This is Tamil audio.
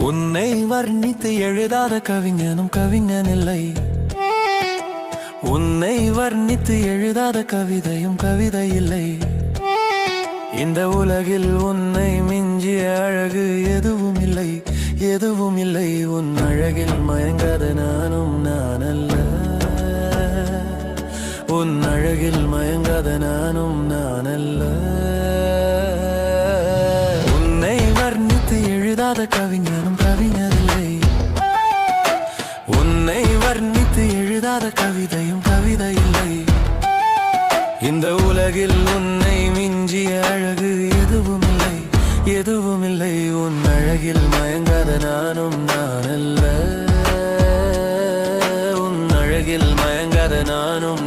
உன்னை வர்ணித்து எழுதாத கவிஞனும் கவிஞனில்லை. உன்னை வர்ணித்து எழுதாத கவிதையும் கவிதை இல்லை. இந்த உலகில் உன்னை மிஞ்சிய அழகு எதுவும் இல்லை, எதுவும் இல்லை. உன் அழகில் மயங்காத நானும் நான் அல்ல. உன் அழகில் மயங்காத நானும் நான் அல்ல. உன்னை வர்ணித்து எழுதாத கவிஞனும் கவிஞரில்லை. உன்னை வர்ணித்து எழுதாத கவிதையும் கவிதை இல்லை. இந்த உலகில் உன்னை மிஞ்சிய அழகு எதுவும் இல்லை, எதுவும் இல்லை. உன் அழகில் மயங்காத நானும் நான் அல்ல. உன் அழகில் மயங்காத நானும்